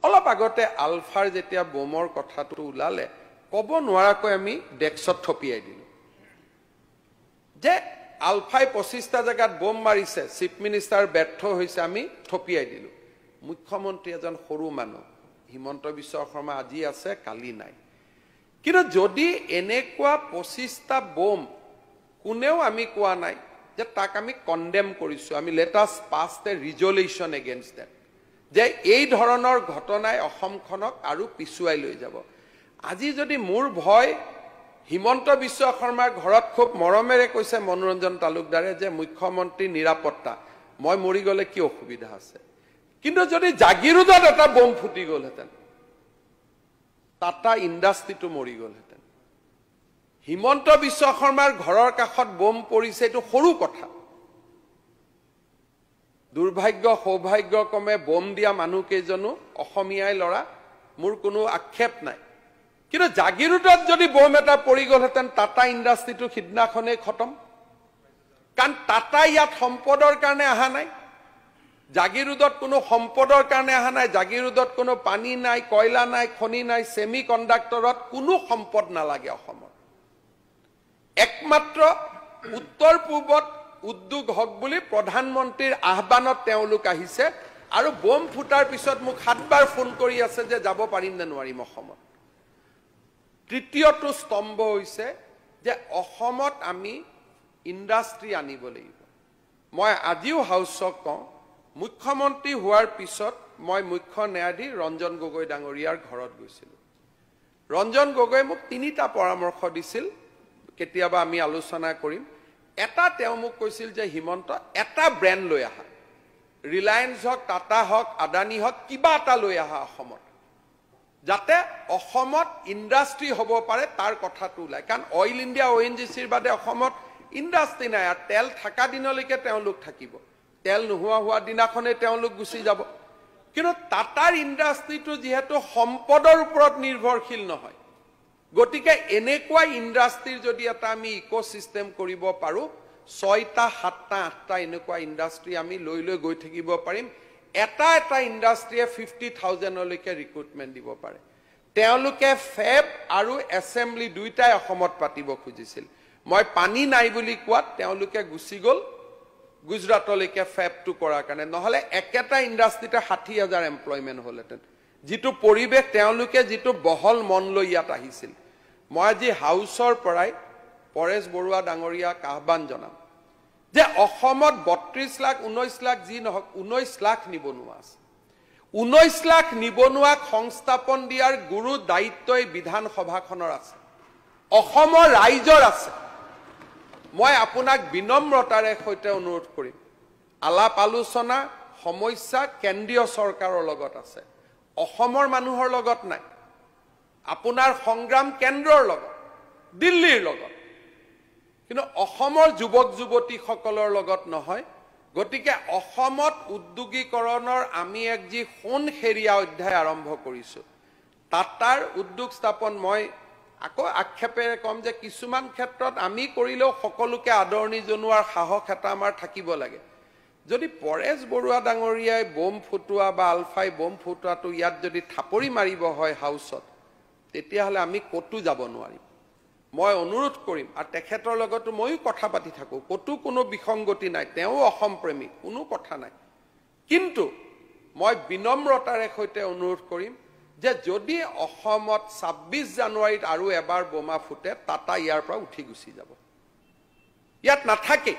অলপ আগতে আলফাৰ যেতিয়া বোমৰ কথাটো ওলালে কব নোৱাৰাকৈ আমি ডেস্কত থপিয়াই দিলো যে আলফাই 25টা জায়গাত বোম মাৰিছে চিফ মিনিষ্টাৰ ব্যৰ্থ হৈছে আমি থপিয়াই দিলো মুখ্যমন্ত্ৰী এজন সৰু মানুহ হিমন্ত বিশ্ব শৰ্মা আজি আছে কালি নাই কিন্তু যদি এনেকুৱা 25টা বোম কোনেও আমি কোৱা নাই যে তাক আমি কন্ডেম কৰিছো আমি let us pass the resolution against that যে এই ধৰণৰ ঘটনাই অসমখনক আৰু পিছুৱাই লৈ যাব আজি যদি মোৰ ভয় হিমন্ত বিশ্ব শৰ্মাৰ ঘৰত খুব মৰমেৰে কৈছে মনোৰঞ্জন তালুকদাৰে যে মুখ্যমন্ত্ৰী নিৰাপত্তা মই মৰি গলে কি অসুবিধা আছে কিন্তু যদি জাগিৰোডত এটা বোম ফুটি গলহেতেন টাটা ইণ্ডাষ্ট্ৰিটো মৰি গলহেতেন হিমন্ত বিশ্ব শৰ্মাৰ ঘৰৰ কাষত বোম পৰিছে এটো সৰু কথা দুৰ্ভাগ্য সৌভাগ্য কমে বোম দিয়া মানুহ কেজনো অসমীয়াই লৰা মোৰ কোনো আক্ষেপ নাই কিন্তু জাগিৰোডত যদি বোম এটা পৰি গলহেতেন টাটা ইণ্ডাষ্ট্ৰিটো খিদনাখনে খতম কাৰণ টাটা ইয়াত সম্পদৰ কাৰণে আহা নাই জাগিৰোডত কোনো সম্পদৰ কাৰণে আহা নাই জাগিৰোডত কোনো পানী নাই কয়লা নাই খনি নাই সেমি কণ্ডাক্টৰত কোনো সম্পদ নালাগে অসমত একমাত্ৰ উত্তৰ পূবত উদ্যোগ হক বুলি প্ৰধানমন্ত্ৰীৰ আহ্বানত তেওঁলোক আহিছে আৰু বোম ফুটাৰ পিছত মোক 7 বাৰ ফোন কৰি আছে যে যাব পাৰিম নে নোৱাৰিম অসমত তৃতীয়টো স্তম্ভ হৈছে যে অসমত আমি ইণ্ডাষ্ট্ৰি আনিব লাগিব মই আজিও হাউচক কওঁ মুখ্যমন্ত্ৰী হোৱাৰ পিছত মই মুখ্য ন্যায়াধীশ ৰঞ্জন গগৈ ডাঙৰীয়াৰ ঘৰত গৈছিলো ৰঞ্জন গগৈ মোক 3টা পৰামৰ্শ দিছিল কেতিয়াবা আমি আলোচনা কৰিম এটা তেওঁ মোক কৈছিল যে হিমন্ত এটা ব্ৰ্যান্ড লৈ আহা ৰিলায়েন্স হক টাটা হক আদানী হক কিবা এটা লৈ আহা অসমত যাতে অসমত ইণ্ডাষ্ট্ৰি হ'ব পাৰে তাৰ কথাটো ওলাই কাৰণ অইল ইণ্ডিয়া ONGCৰ বাদে অসমত ইণ্ডাষ্ট্ৰি নাই আৰু তেল থাকা দিনলৈকে তেওঁলোক থাকিব তেল নোহোৱা হোৱা দিনাখনে তেওঁলোক গুচি যাব কিন্তু টাটাৰ ইণ্ডাষ্ট্ৰিটো যেহেতু সম্পদৰ ওপৰত নিৰ্ভৰশীল নহয় গতিকে এনেকুৱা ইণ্ডাষ্ট্ৰিৰ যদি এটা আমি ইকোসিস্টেম কৰিব পাৰো 6টা 7টা 8টা এনেকুৱা ইণ্ডাষ্ট্ৰি আমি লৈ লৈ গৈ থাকিব পাৰিম এটা এটা ইণ্ডাষ্ট্ৰিয়ে 50,000 লৈকে ৰিক্ৰুটমেন্ট দিব পাৰে তেওঁলোকে ফেব আৰু এসেম্বলি দুইটাই অসমত পাতিব খুজিছিল মই পানী নাই বুলি কোৱাত তেওঁলোকে গুচি গল গুজৰাটলৈকে ফেবটো কৰাৰ কাৰণে নহলে একেটা ইণ্ডাষ্ট্ৰিতে 60,000 এমপ্লয়মেন্ট হলহেতেন যিটো পৰিবেশ তেওঁলোকে যিটো বহল মন লৈ ইয়াত আহিছিল মই আজি হাউচৰ পৰাই পৰেশ বৰুৱা ডাঙৰীয়াক আহ্বান জনাম যে অসমত 32 লাখ 19 লাখ যি নহক 19 লাখ নিবনুৱা আছে 19 লাখ নিবনুৱাক সংস্থাপন দিয়াৰ গুৰু দায়িত্বই বিধানসভাখনৰ আছে অসমৰ ৰাইজৰ আছে মই আপোনাক বিনম্ৰতাৰে সৈতে অনুৰোধ কৰিম আলাপ আলোচনা সমস্যা কেন্দ্ৰীয় চৰকাৰৰ লগত আছে অসমৰ মানুহৰ লগত নাই আপোনাৰ সংগ্ৰাম কেন্দ্ৰৰ লগত দিল্লীৰ লগত কিন্তু অসমৰ যুৱক যুৱতী সকলৰ লগত নহয় গতিকে অসমত উদ্যোগীকৰণৰ আমি এক যি সোণখেৰীয়া অধ্যায় আৰম্ভ কৰিছো টাটাৰ উদ্যোগ স্থাপন মই আকৌ আক্ষেপেৰে কম যে কিছুমান ক্ষেত্ৰত আমি কৰিলেও সকলোকে আদৰণি জনোৱাৰ সাহস এটা আমাৰ থাকিব লাগে যদি পৰেশ বৰুৱা ডাঙৰীয়াই বোম ফুটোৱা বা আলফাই বোম ফুটোৱাটো ইয়াত যদি থাপৰি মাৰিব হয় হাউচত তেতিয়াহলে আমি কতো যাব নোৱাৰিম মই অনুৰোধ কৰিম আৰু তেখেতৰ লগতো মইও কথা পাতি থাকো কতো কোনো বিসংগতি নাই তেওঁ অসম প্ৰেমী কোনো কথা নাই কিন্তু মই বিনম্ৰতাৰে সৈতে অনুৰোধ কৰিম যে যদি অসমত 26 জানুৱাৰীত আৰু এবাৰ বোমা ফুটে টাটা ইয়াৰ পৰা উঠি গুচি যাব ইয়াত নাথাকে